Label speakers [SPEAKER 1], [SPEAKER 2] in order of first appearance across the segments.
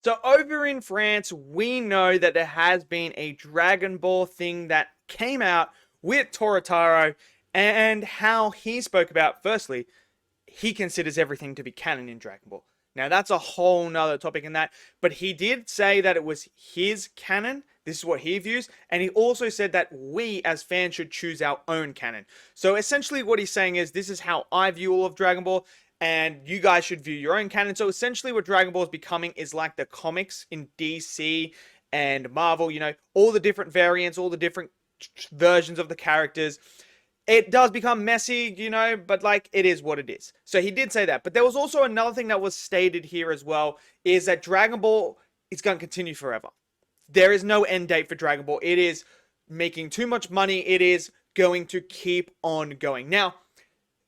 [SPEAKER 1] So over in France, we know that there has been a Dragon Ball thing that came out with Toritaro and how he spoke about, firstly, he considers everything to be canon in Dragon Ball. Now that's a whole nother topic in that, but he did say that it was his canon. This is what he views, and he also said that we as fans should choose our own canon. So essentially, what he's saying is, this is how I view all of Dragon Ball, and you guys should view your own canon. So essentially, what Dragon Ball is becoming is like the comics in DC and Marvel. All the different variants, all the different versions of the characters. It does become messy, but like it is what it is. So he did say that. But there was also another thing that was stated here as well, is that Dragon Ball is going to continue forever. There is no end date for Dragon Ball. It is making too much money. It is going to keep on going. Now,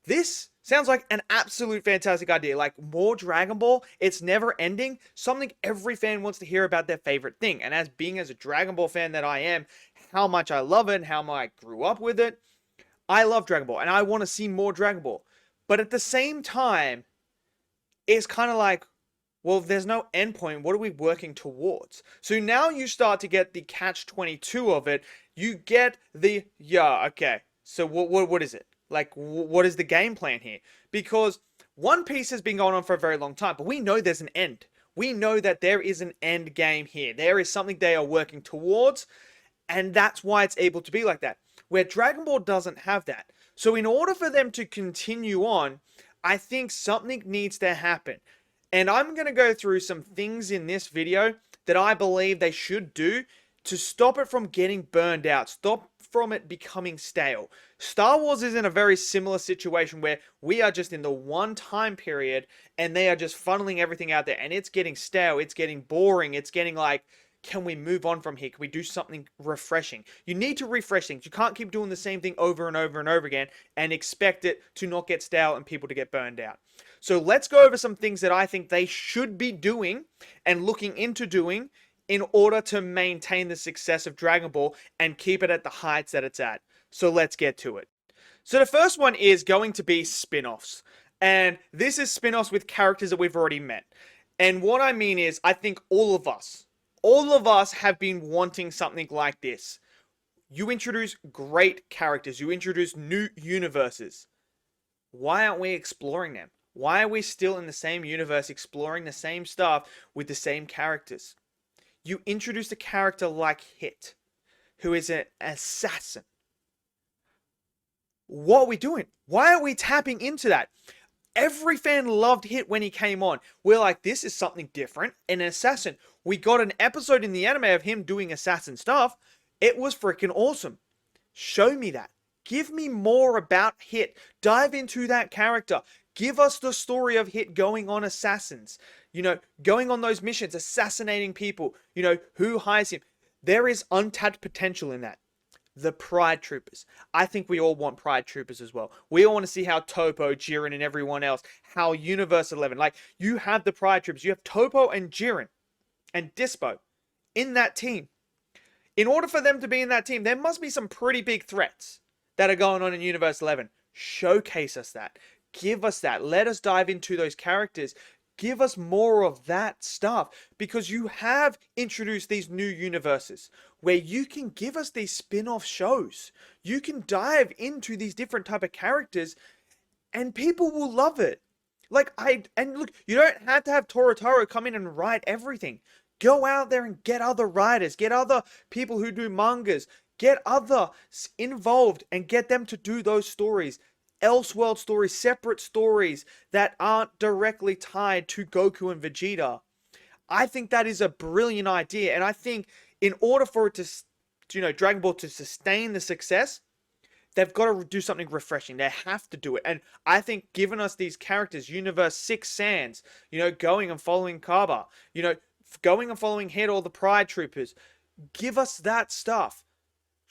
[SPEAKER 1] this sounds like an absolute fantastic idea. Like more Dragon Ball, it's never ending. Something every fan wants to hear about their favorite thing. And as a Dragon Ball fan that I am, how much I love it, how much I grew up with it, I love Dragon Ball and I want to see more Dragon Ball. But at the same time, it's kind of like, well, if there's no endpoint, what are we working towards? So now you start to get the catch 22 of it. You get the, yeah, okay. So what is it? Like, what is the game plan here? Because One Piece has been going on for a very long time, but we know there's an end. We know that there is an end game here. There is something they are working towards, and that's why it's able to be like that. Where Dragon Ball doesn't have that. So in order for them to continue on, I think something needs to happen. And I'm going to go through some things in this video that I believe they should do to stop it from getting burned out, stop from it becoming stale. Star Wars is in a very similar situation where we are just in the one time period and they are just funneling everything out there and it's getting stale, it's getting boring, it's getting like, can we move on from here? Can we do something refreshing? You need to refresh things. You can't keep doing the same thing over and over and over again and expect it to not get stale and people to get burned out. So let's go over some things that I think they should be doing and looking into doing in order to maintain the success of Dragon Ball and keep it at the heights that it's at. So let's get to it. So the first one is going to be spin-offs. And this is spin-offs with characters that we've already met. And what I mean is, I think all of us have been wanting something like this. You introduce great characters, you introduce new universes. Why aren't we exploring them? Why are we still in the same universe exploring the same stuff with the same characters? You introduce a character like Hit, who is an assassin. What are we doing? Why are we tapping into that? Every fan loved Hit when he came on. We're like, this is something different. An assassin. We got an episode in the anime of him doing assassin stuff. It was freaking awesome. Show me that. Give me more about Hit. Dive into that character. Give us the story of Hit going on assassins. Going on those missions, assassinating people. Who hires him. There is untapped potential in that. The Pride Troopers. I think we all want Pride Troopers as well. We all want to see how Toppo, Jiren, and everyone else, how Universe 11, like, you have the Pride Troopers. You have Toppo and Jiren and Dispo in that team. In order for them to be in that team, there must be some pretty big threats that are going on in Universe 11. Showcase us that. Give us that. Let us dive into those characters. Give us more of that stuff, because you have introduced these new universes where you can give us these spin-off shows. You can dive into these different type of characters and people will love it. And look, you don't have to have Toritaro come in and write everything. Go out there and get other writers, get other people who do mangas, get others involved and get them to do those stories. Elseworld stories, separate stories that aren't directly tied to Goku and Vegeta. I think that is a brilliant idea, and I think in order for it to, Dragon Ball to sustain the success, they've got to do something refreshing. They have to do it, and I think giving us these characters, Universe 6 Sans, going and following Kaba, going and following Hit or the Pride Troopers, give us that stuff.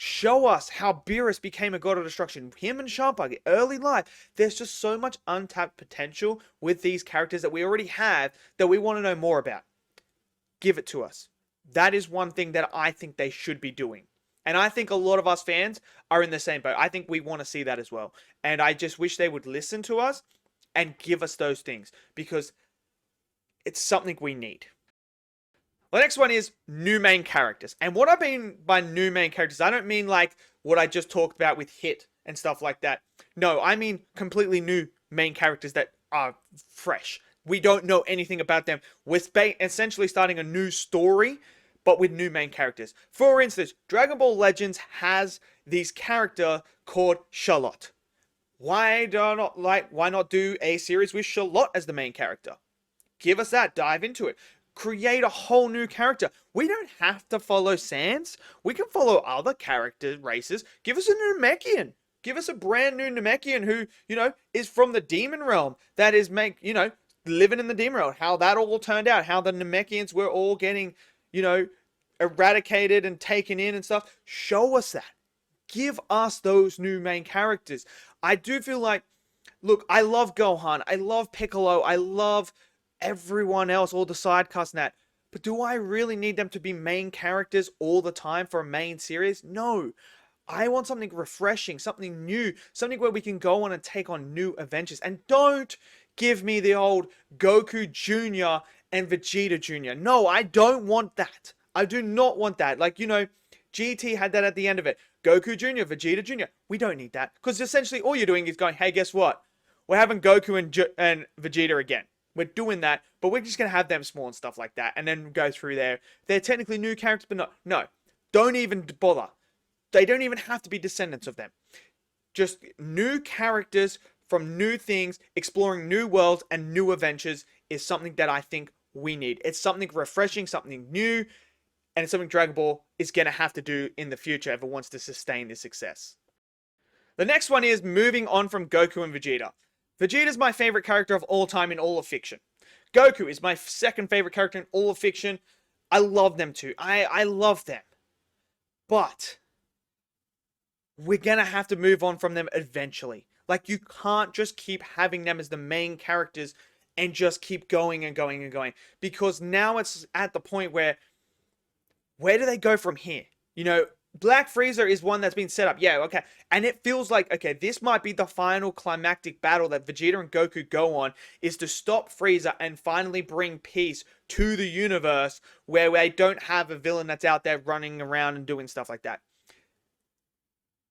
[SPEAKER 1] Show us how Beerus became a god of destruction. Him and Champa, early life. There's just so much untapped potential with these characters that we already have that we want to know more about. Give it to us. That is one thing that I think they should be doing. And I think a lot of us fans are in the same boat. I think we want to see that as well. And I just wish they would listen to us and give us those things, because it's something we need. The next one is new main characters. And what I mean by new main characters, I don't mean like what I just talked about with Hit and stuff like that. No, I mean completely new main characters that are fresh. We don't know anything about them. We're essentially starting a new story, but with new main characters. For instance, Dragon Ball Legends has this character called Charlotte. Why not do a series with Charlotte as the main character? Give us that, dive into it. Create a whole new character. We don't have to follow Sans. We can follow other character races. Give us a new Namekian. Give us a brand new Namekian who, is from the demon realm. That is living in the demon realm. How that all turned out. How the Namekians were all getting, eradicated and taken in and stuff. Show us that. Give us those new main characters. I do feel like, look, I love Gohan. I love Piccolo. I love everyone else, all the side casts and that. But do I really need them to be main characters all the time for a main series? No. I want something refreshing, something new, something where we can go on and take on new adventures. And don't give me the old Goku Jr. and Vegeta Jr. No, I don't want that. I do not want that. Like, GT had that at the end of it. Goku Jr., Vegeta Jr. We don't need that. Because essentially all you're doing is going, hey, guess what? We're having Goku and Vegeta again. We're doing that, but we're just going to have them small and stuff like that, and then go through there. They're technically new characters, but no. Don't even bother. They don't even have to be descendants of them. Just new characters from new things, exploring new worlds and new adventures is something that I think we need. It's something refreshing, something new, and it's something Dragon Ball is going to have to do in the future if it wants to sustain this success. The next one is moving on from Goku and Vegeta. Vegeta's my favorite character of all time in all of fiction. Goku is my second favorite character in all of fiction. I love them too. I love them. But we're going to have to move on from them eventually. Like, you can't just keep having them as the main characters and just keep going and going and going. Because now it's at the point where do they go from here? Black Frieza is one that's been set up. Yeah, okay. And it feels like, okay, this might be the final climactic battle that Vegeta and Goku go on, is to stop Frieza and finally bring peace to the universe where they don't have a villain that's out there running around and doing stuff like that.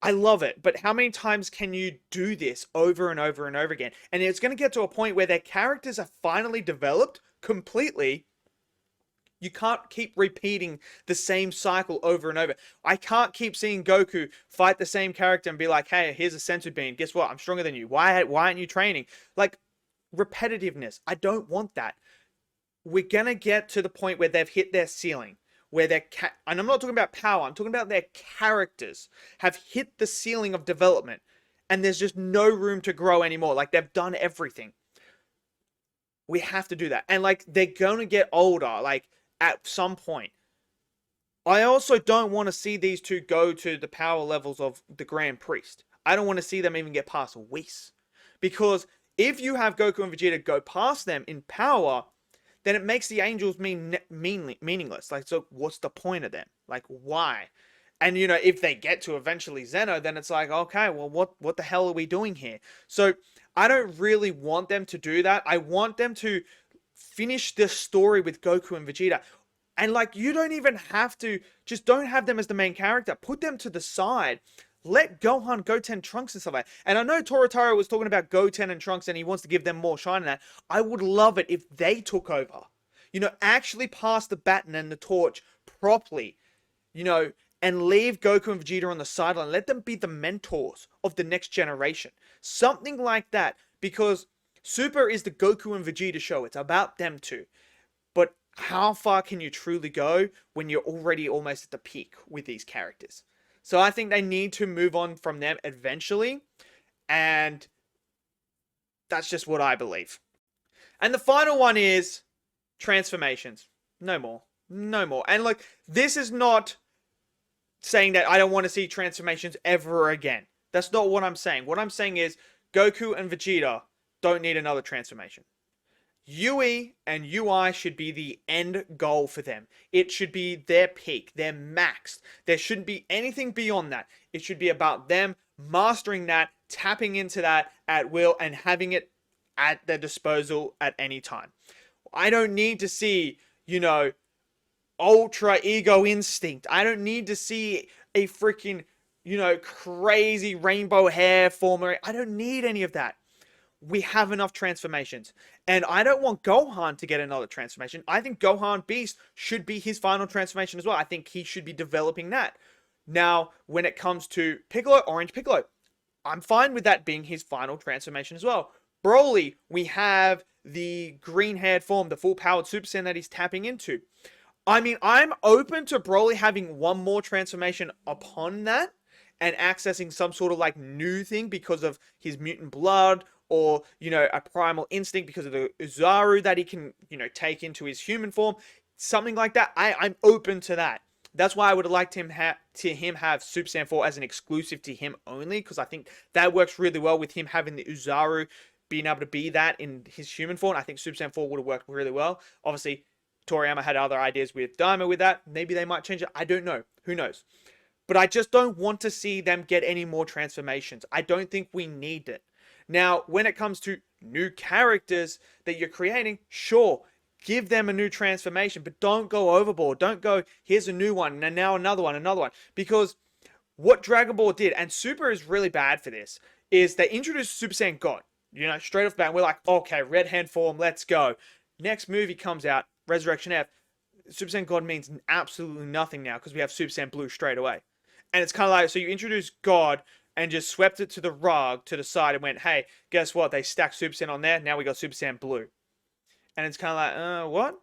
[SPEAKER 1] I love it, but how many times can you do this over and over and over again? And it's going to get to a point where their characters are finally developed completely. You can't keep repeating the same cycle over and over. I can't keep seeing Goku fight the same character and be like, hey, here's a senzu bean. Guess what? I'm stronger than you. Why aren't you training? Like, repetitiveness. I don't want that. We're going to get to the point where they've hit their ceiling. Where and I'm not talking about power. I'm talking about their characters have hit the ceiling of development. And there's just no room to grow anymore. Like, they've done everything. We have to do that. And, like, they're going to get older. Like, at some point. I also don't want to see these two go to the power levels of the Grand Priest. I don't want to see them even get past Whis. Because if you have Goku and Vegeta go past them in power, then it makes the Angels meaningless. Like, so what's the point of them? Like, why? And, if they get to eventually Zeno, then it's like, okay, well, what the hell are we doing here? So I don't really want them to do that. I want them to finish this story with Goku and Vegeta. And, like, you don't even have to, just don't have them as the main character. Put them to the side. Let Gohan, Goten, Trunks and stuff like that. And I know Toritaro was talking about Goten and Trunks and he wants to give them more shine in that. I would love it if they took over. Actually pass the baton and the torch properly. And leave Goku and Vegeta on the sideline. Let them be the mentors of the next generation. Something like that. Because Super is the Goku and Vegeta show. It's about them two. But how far can you truly go when you're already almost at the peak with these characters? So I think they need to move on from them eventually. And that's just what I believe. And the final one is transformations. No more. No more. And look, this is not saying that I don't want to see transformations ever again. That's not what I'm saying. What I'm saying is Goku and Vegeta don't need another transformation. UE and UI should be the end goal for them. It should be their peak, their max. There shouldn't be anything beyond that. It should be about them mastering that, tapping into that at will, and having it at their disposal at any time. I don't need to see, ultra ego instinct. I don't need to see a freaking, crazy rainbow hair forming. I don't need any of that. We have enough transformations. And I don't want Gohan to get another transformation. I think Gohan Beast should be his final transformation as well. I think he should be developing that. Now, when it comes to Piccolo, Orange Piccolo, I'm fine with that being his final transformation as well. Broly, we have the green-haired form, the full-powered Super Saiyan that he's tapping into. I mean, I'm open to Broly having one more transformation upon that and accessing some sort of like new thing because of his mutant blood or, a primal instinct because of the Uzaru that he can, take into his human form. Something like that. I'm open to that. That's why I would have liked him have Super Saiyan 4 as an exclusive to him only, because I think that works really well with him having the Uzaru being able to be that in his human form. I think Super Saiyan 4 would have worked really well. Obviously, Toriyama had other ideas with Daima with that. Maybe they might change it. I don't know. Who knows? But I just don't want to see them get any more transformations. I don't think we need it. Now, when it comes to new characters that you're creating, sure, give them a new transformation, but don't go overboard. Don't go, here's a new one, and now another one. Because what Dragon Ball did, and Super is really bad for this, is they introduced Super Saiyan God. Straight off the bat, and we're like, okay, red hand form, let's go. Next movie comes out, Resurrection F. Super Saiyan God means absolutely nothing now because we have Super Saiyan Blue straight away. And it's kind of like, so you introduce God and just swept it to the rug, to the side, and went, hey, guess what? They stacked Super Saiyan on there. Now we got Super Saiyan Blue. And it's kind of like, what?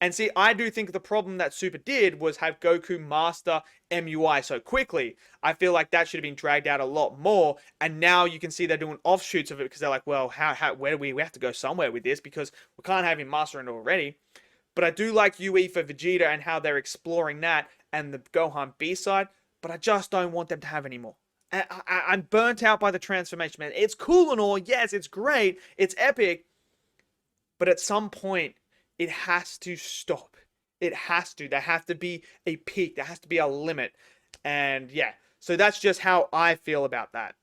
[SPEAKER 1] And see, I do think the problem that Super did was have Goku master MUI so quickly. I feel like that should have been dragged out a lot more. And now you can see they're doing offshoots of it because they're like, well, where do we have to go somewhere with this because we can't have him mastering it already. But I do like UE for Vegeta and how they're exploring that and the Gohan B side. But I just don't want them to have any more. I'm burnt out by the transformation, man. It's cool and all. Yes, it's great. It's epic. But at some point, it has to stop. It has to. There has to be a peak. There has to be a limit. And yeah, so that's just how I feel about that.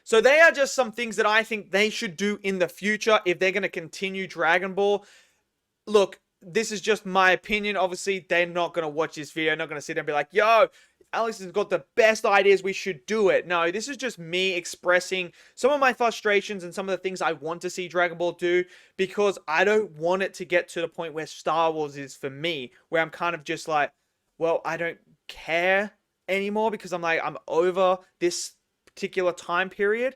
[SPEAKER 1] So they are just some things that I think they should do in the future if they're going to continue Dragon Ball. Look, this is just my opinion. Obviously, they're not going to watch this video. They're not going to sit there and be like, yo, Alex has got the best ideas, we should do it. No, this is just me expressing some of my frustrations and some of the things I want to see Dragon Ball do, because I don't want it to get to the point where Star Wars is for me, where I'm kind of just like, well, I don't care anymore because I'm over this particular time period.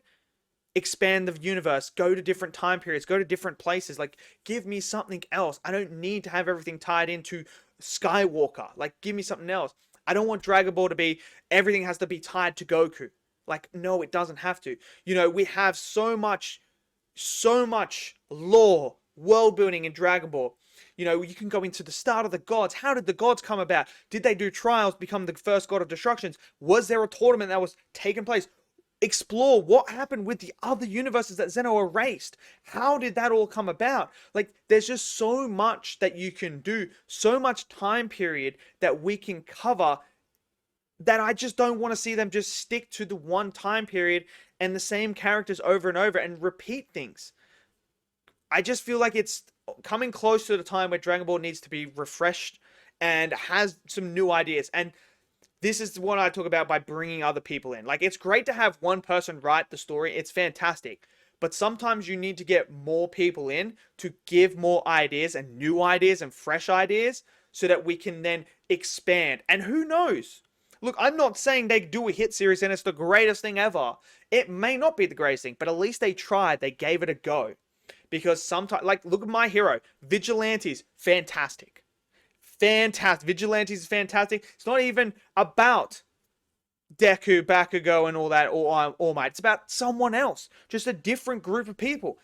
[SPEAKER 1] Expand the universe, go to different time periods, go to different places, like give me something else. I don't need to have everything tied into Skywalker. Like, give me something else. I don't want Dragon Ball to be, everything has to be tied to Goku. Like, no, it doesn't have to. We have so much lore, world building in Dragon Ball. You can go into the start of the gods. How did the gods come about? Did they do trials, become the first god of destructions? Was there a tournament that was taking place? Explore what happened with the other universes that Zeno erased. How did that all come about? Like, there's just so much that you can do, so much time period that we can cover, that I just don't want to see them just stick to the one time period and the same characters over and over and repeat things. I just feel like it's coming close to the time where Dragon Ball needs to be refreshed and has some new ideas. And this is what I talk about by bringing other people in. Like, it's great to have one person write the story. It's fantastic. But sometimes you need to get more people in to give more ideas and new ideas and fresh ideas so that we can then expand. And who knows? Look, I'm not saying they do a hit series and it's the greatest thing ever. It may not be the greatest thing, but at least they tried. They gave it a go. Because sometimes, like, look at My Hero. Vigilantes, fantastic. Fantastic. Vigilantes is fantastic. It's not even about Deku, Bakugo, and all that, or All Might. It's about someone else. Just a different group of people.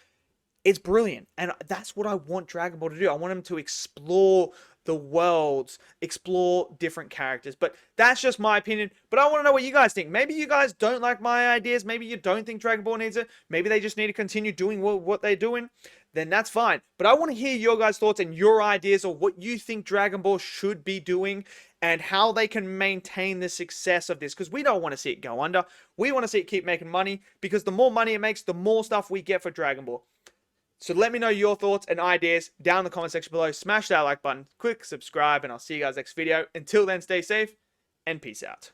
[SPEAKER 1] It's brilliant. And that's what I want Dragon Ball to do. I want them to explore the worlds, explore different characters. But that's just my opinion. But I want to know what you guys think. Maybe you guys don't like my ideas. Maybe you don't think Dragon Ball needs it. Maybe they just need to continue doing what they're doing. Then that's fine. But I want to hear your guys' thoughts and your ideas of what you think Dragon Ball should be doing and how they can maintain the success of this. Because we don't want to see it go under. We want to see it keep making money, because the more money it makes, the more stuff we get for Dragon Ball. So let me know your thoughts and ideas down in the comment section below. Smash that like button, click subscribe, and I'll see you guys next video. Until then, stay safe and peace out.